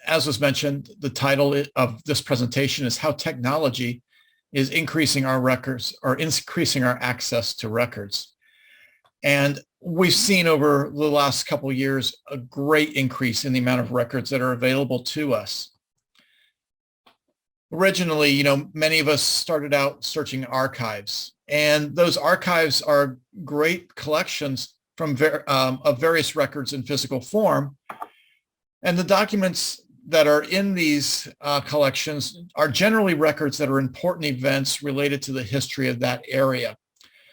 as was mentioned, the title of this presentation is How Technology is Increasing Our Records or Increasing Our Access to Records. And we've seen over the last couple of years a great increase in the amount of records that are available to us. Originally, many of us started out searching archives, and those archives are great collections of various records in physical form. And the documents that are in these collections are generally records that are important events related to the history of that area.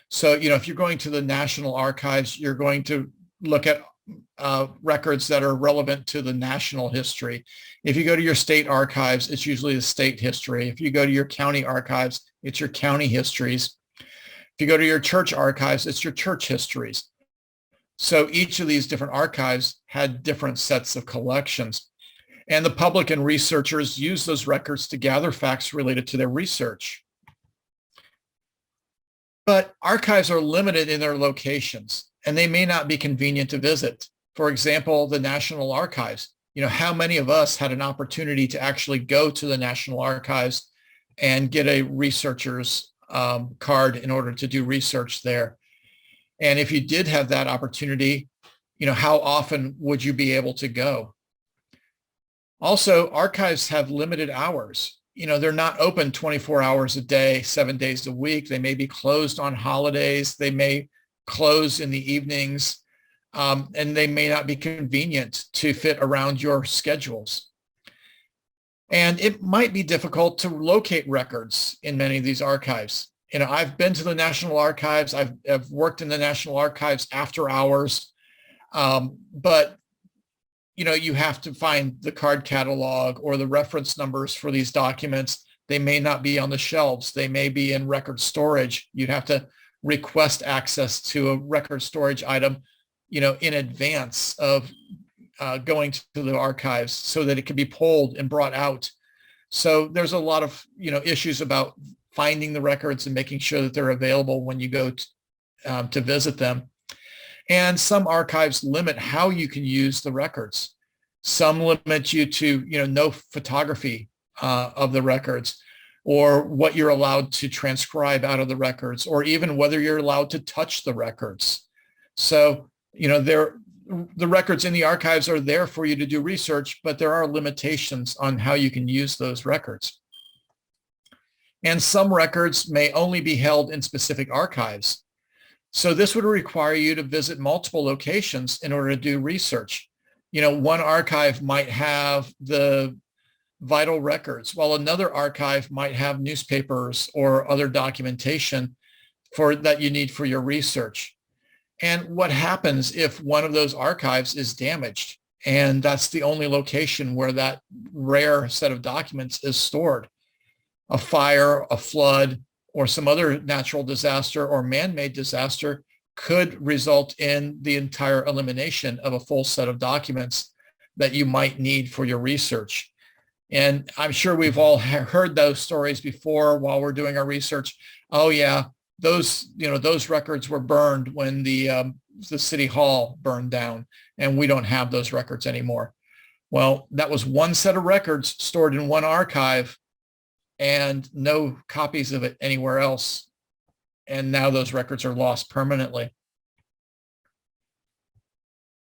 So, if you're going to the National Archives, you're going to look at records that are relevant to the national history. If you go to your state archives, it's usually the state history. If you go to your county archives, it's your county histories. If you go to your church archives, it's your church histories. So each of these different archives had different sets of collections. And the public and researchers use those records to gather facts related to their research. But archives are limited in their locations, and they may not be convenient to visit. For example, the National Archives. How many of us had an opportunity to actually go to the National Archives and get a researcher's card in order to do research there? And if you did have that opportunity, how often would you be able to go? Also, archives have limited hours. They're not open 24 hours a day, 7 days a week. They may be closed on holidays. They may close in the evenings, and they may not be convenient to fit around your schedules. And it might be difficult to locate records in many of these archives. I've been to the National Archives. I've worked in the National Archives after hours, but you have to find the card catalog or the reference numbers for these documents. They may not be on the shelves. They may be in record storage. You'd have to request access to a record storage item, in advance of going to the archives so that it can be pulled and brought out. So there's a lot of, issues about finding the records and making sure that they're available when you go to visit them. And some archives limit how you can use the records. Some limit you to, no photography of the records, or what you're allowed to transcribe out of the records, or even whether you're allowed to touch the records. So, the records in the archives are there for you to do research, but there are limitations on how you can use those records. And some records may only be held in specific archives. So this would require you to visit multiple locations in order to do research. One archive might have the vital records, while another archive might have newspapers or other documentation that you need for your research. And what happens if one of those archives is damaged? And that's the only location where that rare set of documents is stored. A fire, a flood, or some other natural disaster or man-made disaster could result in the entire elimination of a full set of documents that you might need for your research. And I'm sure we've all heard those stories before while we're doing our research. Oh yeah, those records were burned when the city hall burned down, and we don't have those records anymore. Well, that was one set of records stored in one archive and no copies of it anywhere else. And now those records are lost permanently.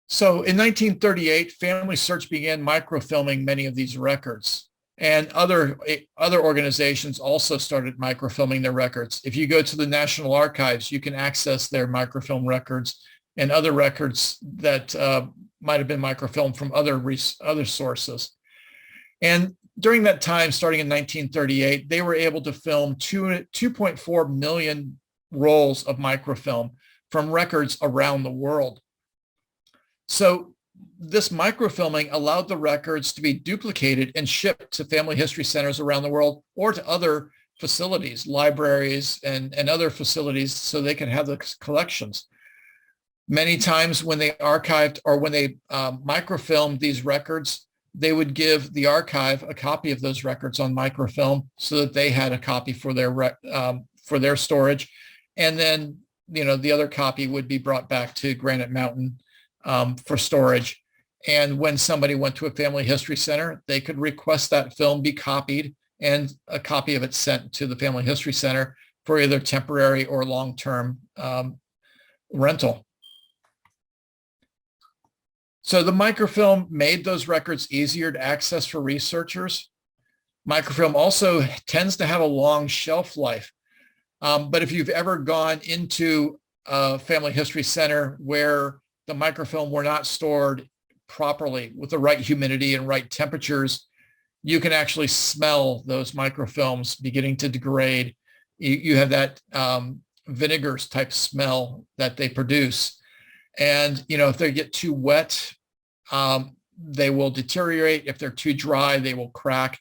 So in 1938, Family Search began microfilming many of these records. And other organizations also started microfilming their records. If you go to the National Archives, you can access their microfilm records and other records that might have been microfilmed from other sources. And during that time, starting in 1938, they were able to film 2.4 million rolls of microfilm from records around the world. So this microfilming allowed the records to be duplicated and shipped to family history centers around the world or to other facilities, libraries and other facilities, so they can have the collections. Many times when they archived or when they microfilmed these records, they would give the archive a copy of those records on microfilm so that they had a copy for their storage. And then, the other copy would be brought back to Granite Mountain for storage. And when somebody went to a family history center, they could request that film be copied and a copy of it sent to the family history center for either temporary or long-term rental. So the microfilm made those records easier to access for researchers. Microfilm also tends to have a long shelf life. But if you've ever gone into a family history center where the microfilm were not stored properly with the right humidity and right temperatures, you can actually smell those microfilms beginning to degrade. You have that vinegars type smell that they produce. And, if they get too wet, they will deteriorate. If they're too dry, they will crack.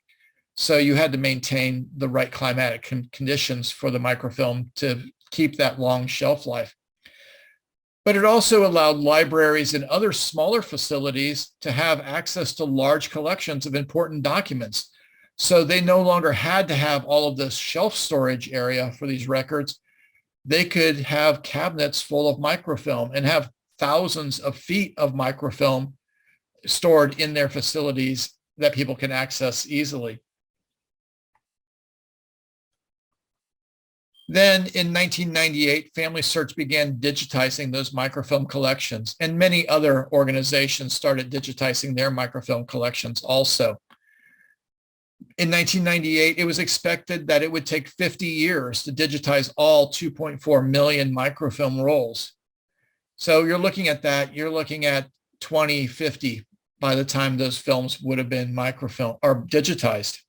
So you had to maintain the right climatic conditions for the microfilm to keep that long shelf life. But it also allowed libraries and other smaller facilities to have access to large collections of important documents. So they no longer had to have all of this shelf storage area for these records. They could have cabinets full of microfilm and have thousands of feet of microfilm stored in their facilities that people can access easily. Then in 1998, Family Search began digitizing those microfilm collections, and many other organizations started digitizing their microfilm collections also. In 1998, it was expected that it would take 50 years to digitize all 2.4 million microfilm rolls. So you're looking at 2050 by the time those films would have been microfilm or digitized.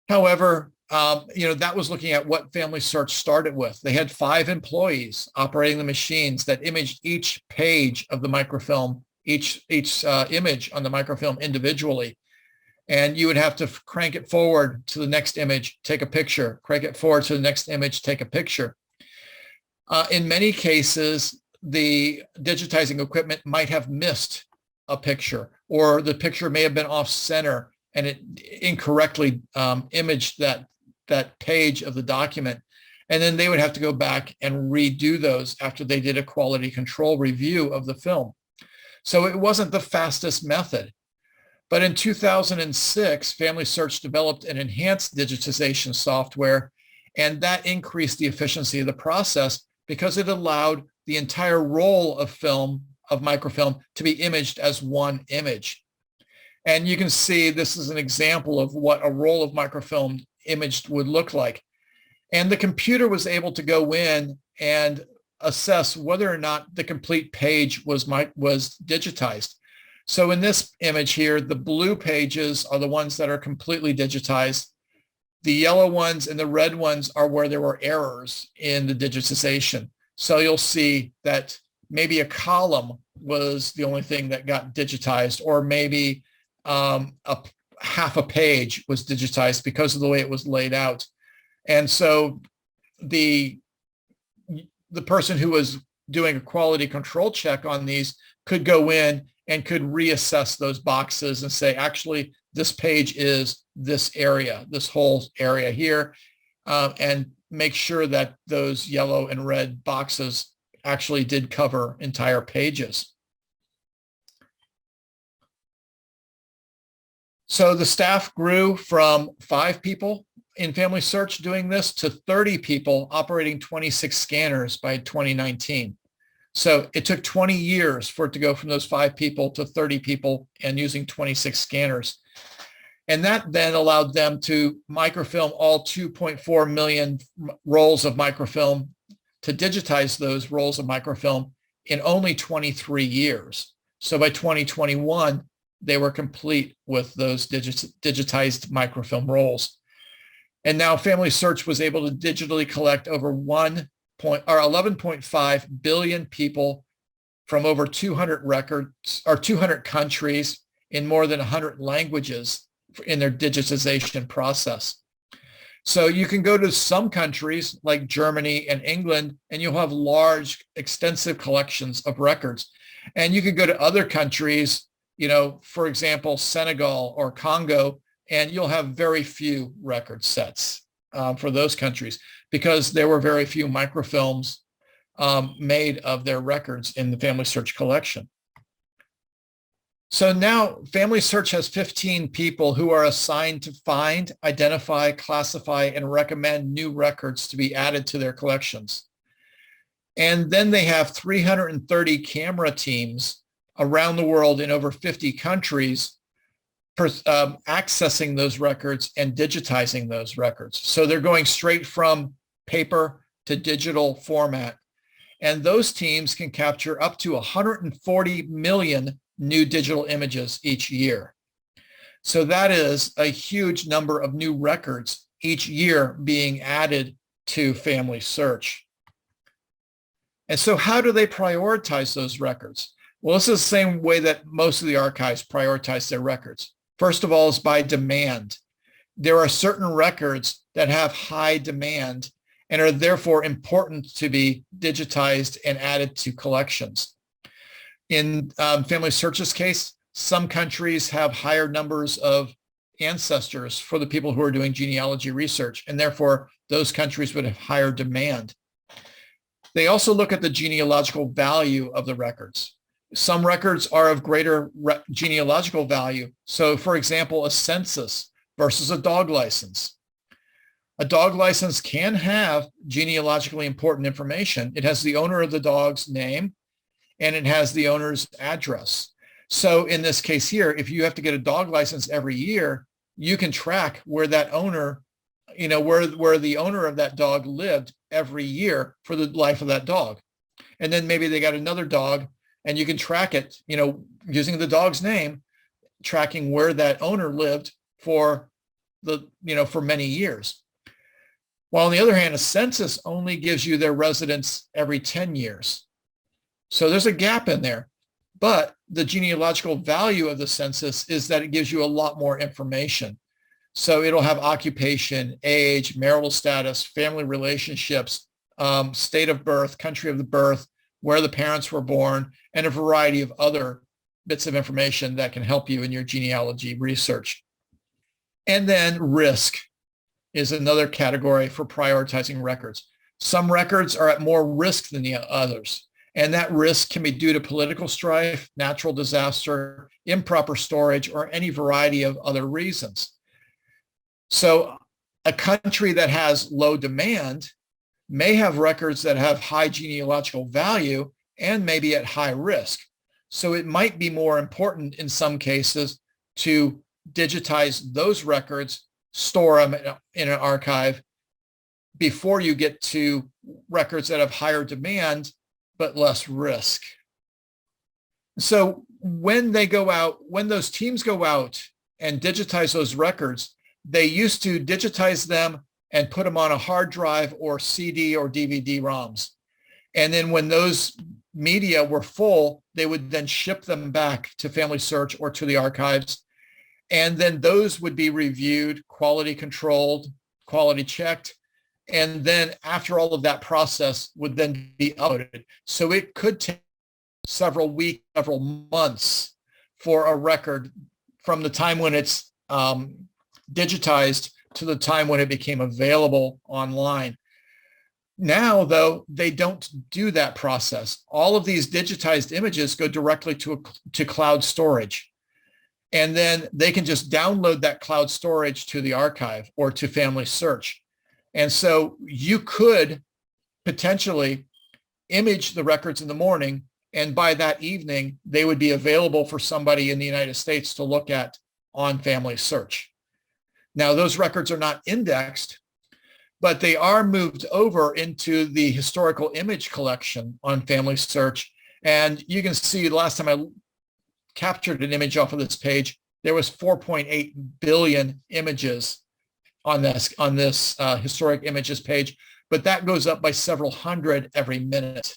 However, that was looking at what Family Search started with. They had 5 employees operating the machines that imaged each page of the microfilm, each image on the microfilm individually. And you would have to crank it forward to the next image, take a picture, crank it forward to the next image, take a picture. In many cases, the digitizing equipment might have missed a picture, or the picture may have been off center and it incorrectly imaged that page of the document. And then they would have to go back and redo those after they did a quality control review of the film. So it wasn't the fastest method. But in 2006, Family Search developed an enhanced digitization software, and that increased the efficiency of the process because it allowed the entire roll of film, of microfilm, to be imaged as one image. And you can see this is an example of what a roll of microfilm imaged would look like. And the computer was able to go in and assess whether or not the complete page was digitized. So in this image here, the blue pages are the ones that are completely digitized. The yellow ones and the red ones are where there were errors in the digitization. So you'll see that maybe a column was the only thing that got digitized, or maybe half a page was digitized because of the way it was laid out. And so the person who was doing a quality control check on these could go in and could reassess those boxes and say, actually, this page is this area, this whole area here, and make sure that those yellow and red boxes actually did cover entire pages. So the staff grew from 5 people in Family Search doing this to 30 people operating 26 scanners by 2019. So it took 20 years for it to go from those 5 people to 30 people and using 26 scanners. And that then allowed them to microfilm all 2.4 million rolls of microfilm, to digitize those rolls of microfilm in only 23 years. So by 2021, they were complete with those digitized microfilm rolls. And now Family Search was able to digitally collect over 11.5 billion people from over 200 records, or 200 countries, in more than 100 languages in their digitization process. So you can go to some countries like Germany and England, and you'll have large, extensive collections of records. And you can go to other countries, for example, Senegal or Congo, and you'll have very few record sets for those countries because there were very few microfilms made of their records in the Family Search collection. So now Family Search has 15 people who are assigned to find, identify, classify, and recommend new records to be added to their collections. And then they have 330 camera teams around the world in over 50 countries accessing those records and digitizing those records. So they're going straight from paper to digital format. And those teams can capture up to 140 million new digital images each year. So that is a huge number of new records each year being added to Family Search. And so how do they prioritize those records? Well, this is the same way that most of the archives prioritize their records. First of all is by demand. There are certain records that have high demand and are therefore important to be digitized and added to collections. In Family Search's case, some countries have higher numbers of ancestors for the people who are doing genealogy research, and therefore those countries would have higher demand. They also look at the genealogical value of the records. Some records are of greater genealogical value. So for example, a census versus a dog license. A dog license can have genealogically important information. It has the owner of the dog's name and it has the owner's address. So in this case here, if you have to get a dog license every year, you can track where that owner, where the owner of that dog lived every year for the life of that dog. And then maybe they got another dog and you can track it, using the dog's name, tracking where that owner lived for for many years. While on the other hand, a census only gives you their residence every 10 years. So there's a gap in there. But the genealogical value of the census is that it gives you a lot more information. So it'll have occupation, age, marital status, family relationships, state of birth, country of the birth, where the parents were born, and a variety of other bits of information that can help you in your genealogy research. And then risk is another category for prioritizing records. Some records are at more risk than the others. And that risk can be due to political strife, natural disaster, improper storage, or any variety of other reasons. So a country that has low demand may have records that have high genealogical value and maybe at high risk. So it might be more important in some cases to digitize those records, store them in an archive before you get to records that have higher demand but less risk. So when those teams go out and digitize those records, they used to digitize them and put them on a hard drive or CD or DVD ROMs. And then when those media were full, they would then ship them back to Family Search or to the archives. And then those would be reviewed, quality controlled, quality checked. And then after all of that process would then be uploaded. So it could take several weeks, several months for a record from the time when it's digitized to the time when it became available online. Now, though, they don't do that process. All of these digitized images go directly to cloud storage. And then they can just download that cloud storage to the archive or to Family Search. And so you could potentially image the records in the morning, and by that evening, they would be available for somebody in the United States to look at on Family Search. Now, those records are not indexed, but they are moved over into the historical image collection on Family Search. And you can see the last time I captured an image off of this page, there was 4.8 billion images on this historic images page, but that goes up by several hundred every minute.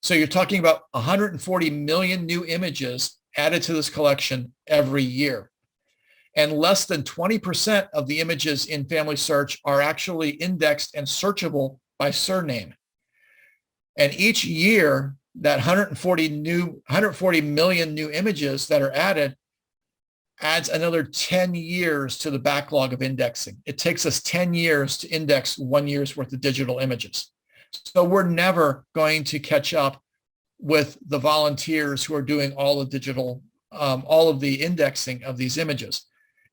So you're talking about 140 million new images added to this collection every year. And less than 20% of the images in Family Search are actually indexed and searchable by surname. And each year, that 140 million new images that are added adds another 10 years to the backlog of indexing. It takes us 10 years to index 1 year's worth of digital images. So we're never going to catch up with the volunteers who are doing all the digital, all of the indexing of these images.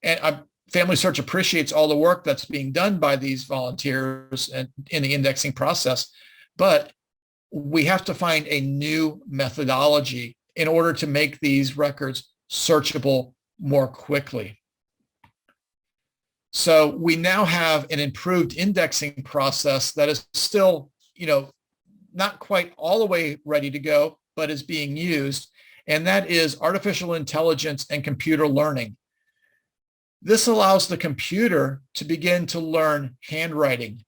And Family Search appreciates all the work that's being done by these volunteers and in the indexing process, but we have to find a new methodology in order to make these records searchable more quickly. So we now have an improved indexing process that is still, not quite all the way ready to go, but is being used, and that is artificial intelligence and computer learning. This allows the computer to begin to learn handwriting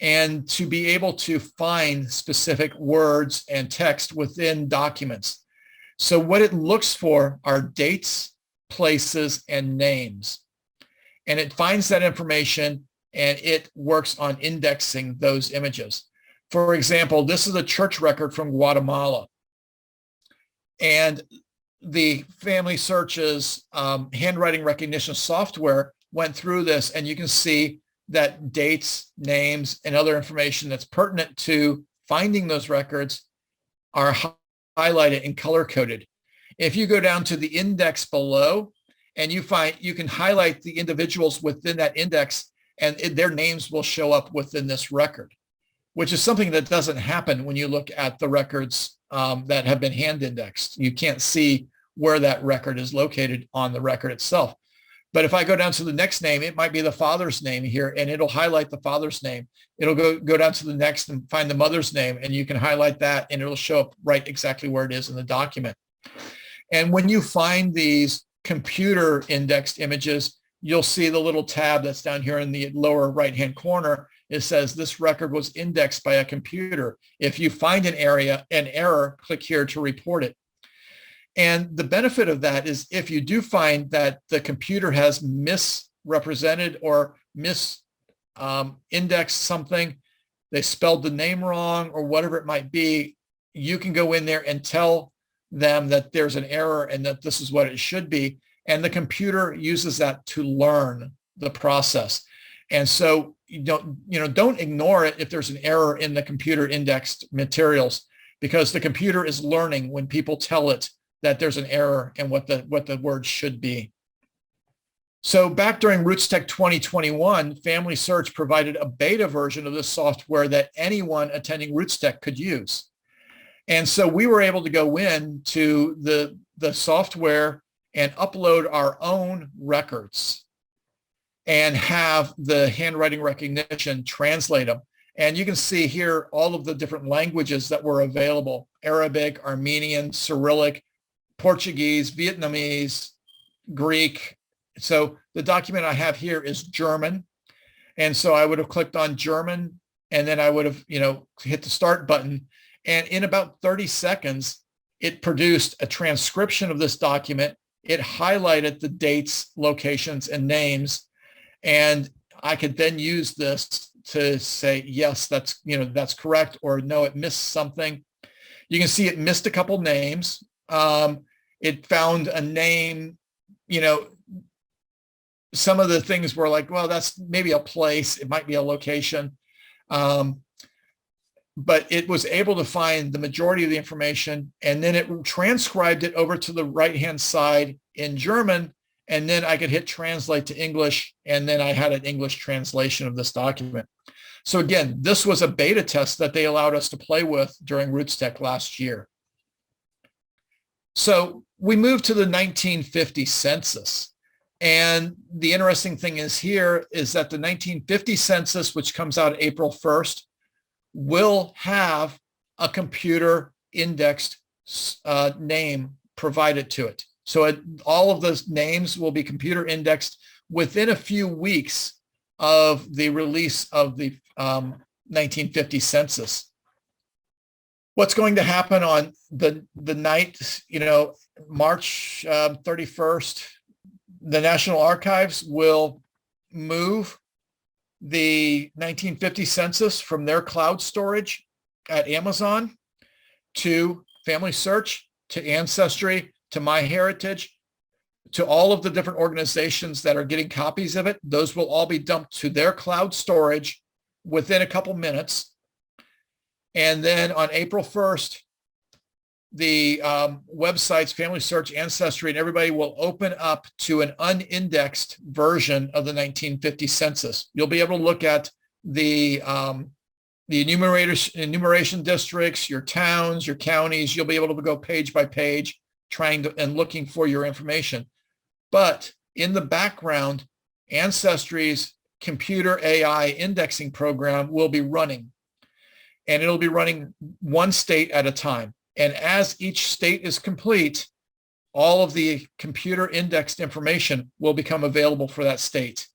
and to be able to find specific words and text within documents. So what it looks for are dates, places, and names. And it finds that information and it works on indexing those images. For example, this is a church record from Guatemala. And the Family Search's handwriting recognition software went through this, and you can see that dates, names, and other information that's pertinent to finding those records are highlighted and color-coded. If you go down to the index below, and you can highlight the individuals within that index, and their names will show up within this record, which is something that doesn't happen when you look at the records that have been hand indexed. You can't see where that record is located on the record itself. But if I go down to the next name, it might be the father's name here, and it'll highlight the father's name. It'll go down to the next and find the mother's name, and you can highlight that, and it'll show up right exactly where it is in the document. And when you find these computer indexed images, you'll see the little tab that's down here in the lower right-hand corner. It says this record was indexed by a computer. If you find an error, click here to report it. And the benefit of that is if you do find that the computer has misrepresented or misindexed something, they spelled the name wrong or whatever it might be, you can go in there and tell them that there's an error and that this is what it should be. And the computer uses that to learn the process. And so don't ignore it if there's an error in the computer indexed materials, because the computer is learning when people tell it that there's an error and what the word should be. So back during RootsTech 2021, Family Search provided a beta version of this software that anyone attending RootsTech could use. And so we were able to go in to the software and upload our own records and have the handwriting recognition translate them. And you can see here all of the different languages that were available: Arabic, Armenian, Cyrillic, Portuguese, Vietnamese, Greek. So the document I have here is German. And so I would have clicked on German, and then I would have, hit the start button. And in about 30 seconds, it produced a transcription of this document. It highlighted the dates, locations, and names. And I could then use this to say, yes, that's correct, or no, it missed something. You can see it missed a couple names. It found a name, some of the things were like, well, that's maybe a place. It might be a location. But it was able to find the majority of the information, and then it transcribed it over to the right-hand side in German, and then I could hit translate to English, and then I had an English translation of this document. So again, this was a beta test that they allowed us to play with during RootsTech last year. So we moved to the 1950 census. And the interesting thing is here is that the 1950 census, which comes out April 1st, will have a computer indexed name provided to it. So all of those names will be computer indexed within a few weeks of the release of the 1950 census. What's going to happen on the night, March 31st, the National Archives will move the 1950 census from their cloud storage at Amazon to Family Search, to Ancestry, to MyHeritage, to all of the different organizations that are getting copies of it. Those will all be dumped to their cloud storage within a couple minutes. And then on April 1st, the websites, Family Search, Ancestry, and everybody will open up to an unindexed version of the 1950 census. You'll be able to look at the enumeration districts, your towns, your counties. You'll be able to go page by page trying to and looking for your information. But in the background, Ancestry's computer AI indexing program will be running, and it'll be running one state at a time. And as each state is complete, all of the computer indexed information will become available for that state.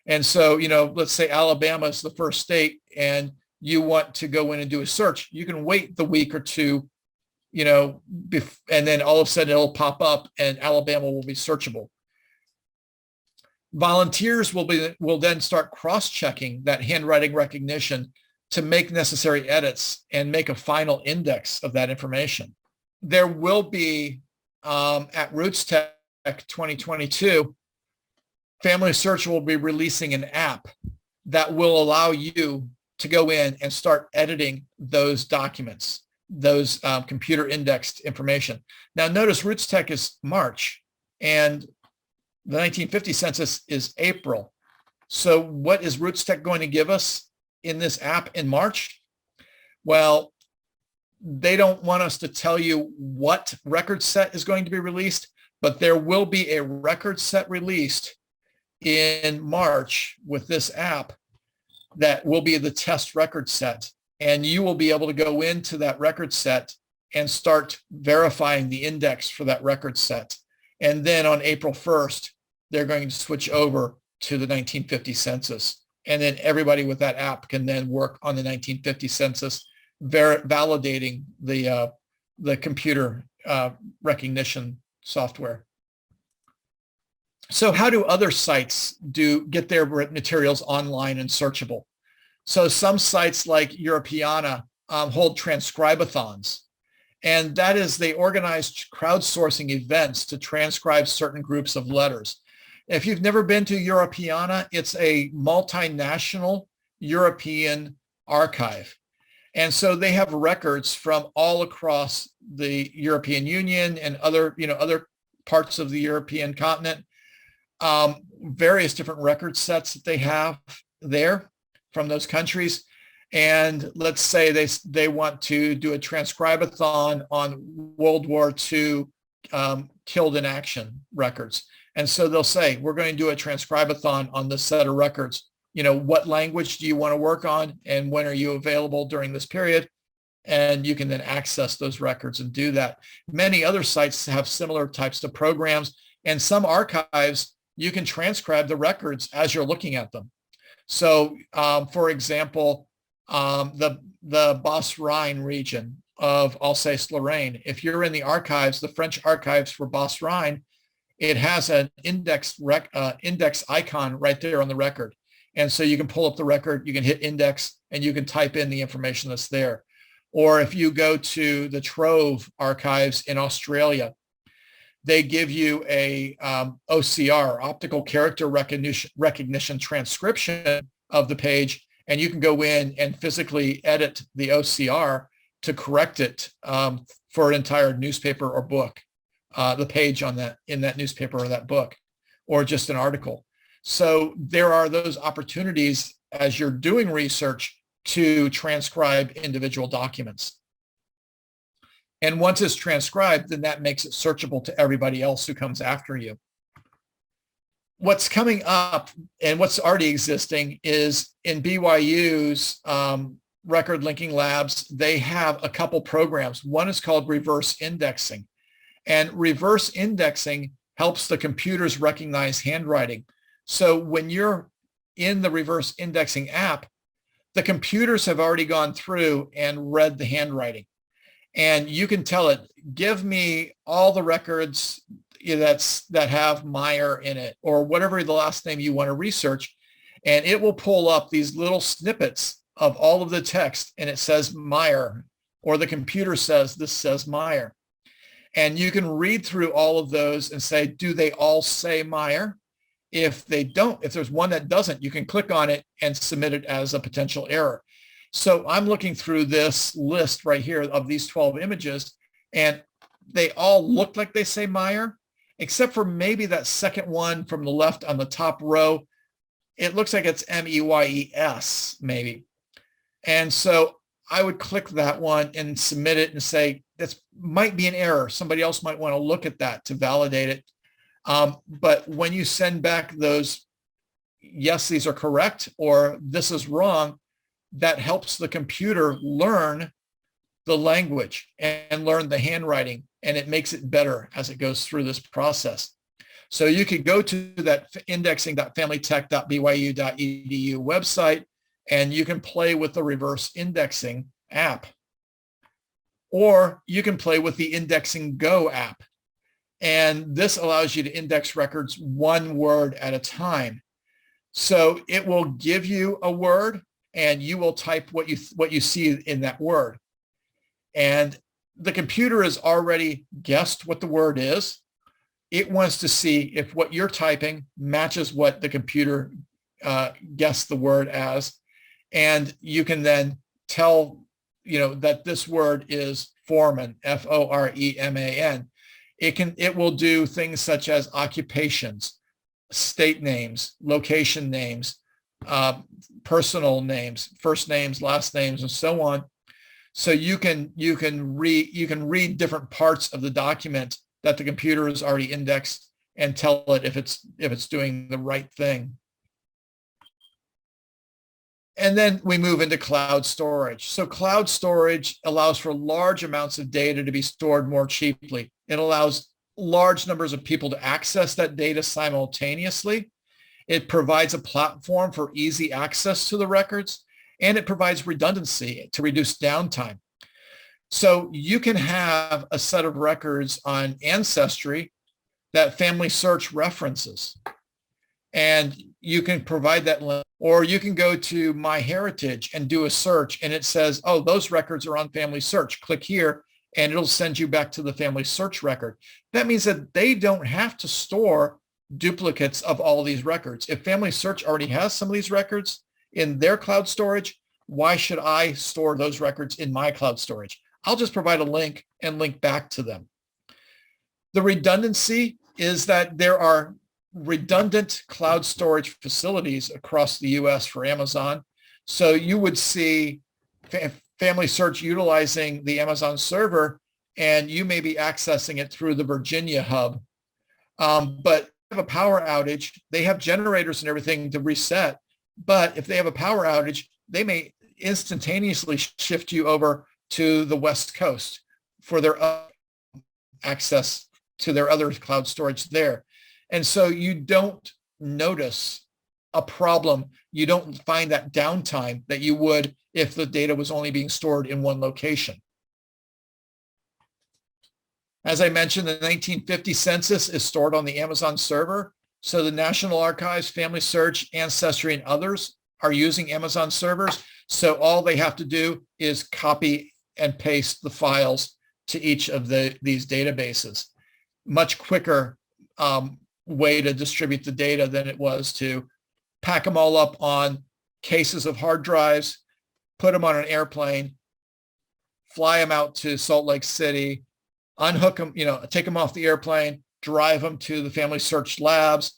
And so, let's say Alabama is the first state and you want to go in and do a search. You can wait the week or two, and then all of a sudden it'll pop up and Alabama will be searchable. Volunteers will then start cross-checking that handwriting recognition to make necessary edits and make a final index of that information. There will be, at Roots Tech 2022, Family Search will be releasing an app that will allow you to go in and start editing those documents, those computer indexed information. Now notice Roots Tech is March and the 1950 census is April. So what is Roots Tech going to give us in this app in March? Well, they don't want us to tell you what record set is going to be released, but there will be a record set released in March with this app that will be the test record set. And you will be able to go into that record set and start verifying the index for that record set. And then on April 1st, they're going to switch over to the 1950 census. And then everybody with that app can then work on the 1950 census, validating the computer recognition software. So how do other sites get their materials online and searchable? So some sites like Europeana hold transcribathons. And that is, they organize crowdsourcing events to transcribe certain groups of letters. If you've never been to Europeana, it's a multinational European archive. And so they have records from all across the European Union and other parts of the European continent, various different record sets that they have there from those countries. And let's say they want to do a transcribathon on World War II killed in action records. And so they'll say, we're going to do a transcribathon on this set of records. What language do you want to work on and when are you available during this period? And you can then access those records and do that. Many other sites have similar types of programs, and some archives, you can transcribe the records as you're looking at them. So for example, the Basse-Rhine region of Alsace-Lorraine, if you're in the archives, the French archives for Basse-Rhine, it has an index icon right there on the record. And so you can pull up the record, you can hit index, and you can type in the information that's there. Or if you go to the Trove archives in Australia, they give you a OCR, optical character recognition transcription of the page, and you can go in and physically edit the OCR to correct it for an entire newspaper or book. The page in that newspaper or that book, or just an article. So there are those opportunities as you're doing research to transcribe individual documents. And once it's transcribed, then that makes it searchable to everybody else who comes after you. What's coming up and what's already existing is in BYU's record linking labs, they have a couple programs. One is called reverse indexing. And reverse indexing helps the computers recognize handwriting. So when you're in the reverse indexing app, the computers have already gone through and read the handwriting. And you can tell it, give me all the records that have Meyer in it, or whatever the last name you want to research. And it will pull up these little snippets of all of the text, and it says Meyer, or the computer says this says Meyer. And you can read through all of those and say, do they all say Meyer? If they don't, if there's one that doesn't, you can click on it and submit it as a potential error. So I'm looking through this list right here of these 12 images, And they all look like they say Meyer, except for maybe that second one from the left on the top row. It looks like it's Meyes, maybe. And so I would click that one and submit it and say, that might be an error. Somebody else might want to look at that to validate it. But when you send back those, yes, these are correct, or this is wrong, that helps the computer learn the language and learn the handwriting, and it makes it better as it goes through this process. So you could go to that indexing.familytech.byu.edu website, and you can play with the reverse indexing app. Or you can play with the Indexing Go app. And this allows you to index records one word at a time. So it will give you a word, and you will type what you see in that word. And the computer has already guessed what the word is. It wants to see if what you're typing matches what the computer guessed the word as. And you can then tell, that this word is foreman, Foreman. It will do things such as occupations, state names, location names, personal names, first names, last names, and so on. So you can read different parts of the document that the computer has already indexed and tell it if it's doing the right thing. And then we move into cloud storage. So cloud storage allows for large amounts of data to be stored more cheaply. It allows large numbers of people to access that data simultaneously. It provides a platform for easy access to the records, and it provides redundancy to reduce downtime. So you can have a set of records on Ancestry that Family Search references, and you can provide that link. Or you can go to MyHeritage and do a search, and it says, oh, those records are on Family Search. Click here, and it'll send you back to the Family Search record. That means that they don't have to store duplicates of all these records. If Family Search already has some of these records in their cloud storage, why should I store those records in my cloud storage? I'll just provide a link and link back to them. The redundancy is that there are redundant cloud storage facilities across the US for Amazon. So you would see Family Search utilizing the Amazon server, and you may be accessing it through the Virginia hub. But if they have a power outage, they have generators and everything to reset. But if they have a power outage, they may instantaneously shift you over to the West Coast for their access to their other cloud storage there. And so you don't notice a problem. You don't find that downtime that you would if the data was only being stored in one location. As I mentioned, the 1950 census is stored on the Amazon server. So the National Archives, Family Search, Ancestry, and others are using Amazon servers. So all they have to do is copy and paste the files to each of these databases. Much quicker way to distribute the data than it was to pack them all up on cases of hard drives, put them on an airplane, fly them out to Salt Lake City, unhook them, take them off the airplane, drive them to the Family Search labs,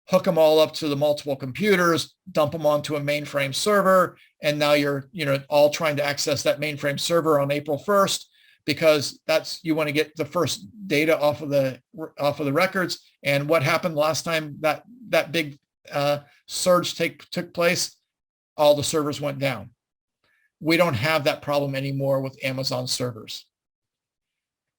hook them all up to the multiple computers, dump them onto a mainframe server, and now you're all trying to access that mainframe server on April 1st because you want to get the first data off of the records. And what happened last time that big surge took place? All the servers went down. We don't have that problem anymore with Amazon servers.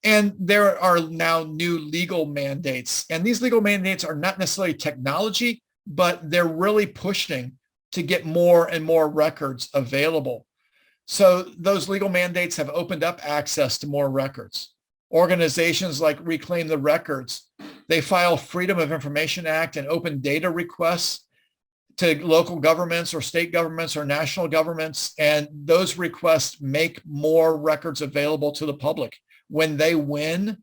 And there are now new legal mandates. And these legal mandates are not necessarily technology, but they're really pushing to get more and more records available. So those legal mandates have opened up access to more records. Organizations like Reclaim the Records, they file Freedom of Information Act and open data requests to local governments or state governments or national governments. And those requests make more records available to the public. When they win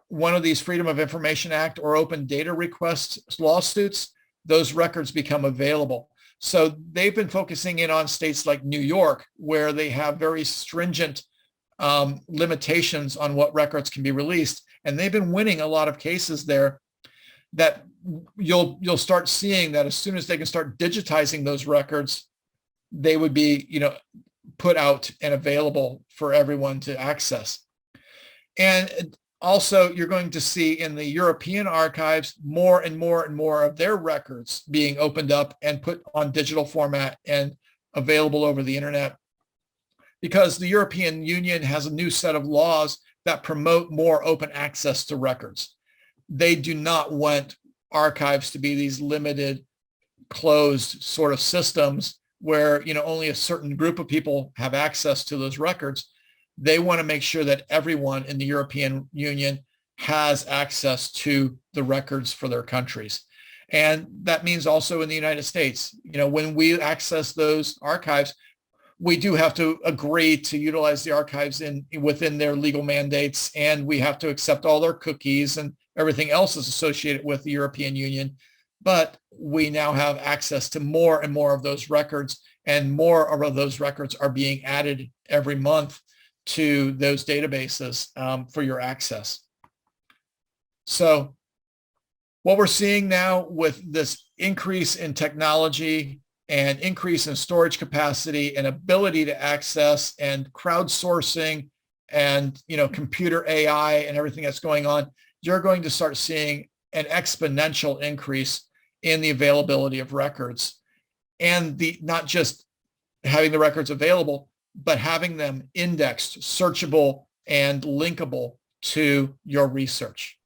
one of these Freedom of Information Act or open data request lawsuits, those records become available. So they've been focusing in on states like New York, where they have very stringent limitations on what records can be released. And they've been winning a lot of cases there that you'll start seeing that as soon as they can start digitizing those records, they would be, put out and available for everyone to access. And also, you're going to see in the European archives more and more and more of their records being opened up and put on digital format and available over the internet, because the European Union has a new set of laws that promote more open access to records. They do not want archives to be these limited, closed sort of systems where only a certain group of people have access to those records. They want to make sure that everyone in the European Union has access to the records for their countries. And that means also in the United States, when we access those archives, we do have to agree to utilize the archives within their legal mandates, and we have to accept all their cookies and everything else is associated with the European Union. But we now have access to more and more of those records, and more of those records are being added every month to those databases for your access. So what we're seeing now with this increase in technology and increase in storage capacity and ability to access and crowdsourcing and computer AI and everything that's going on, you're going to start seeing an exponential increase in the availability of records, and not just having the records available, but having them indexed, searchable, and linkable to your research.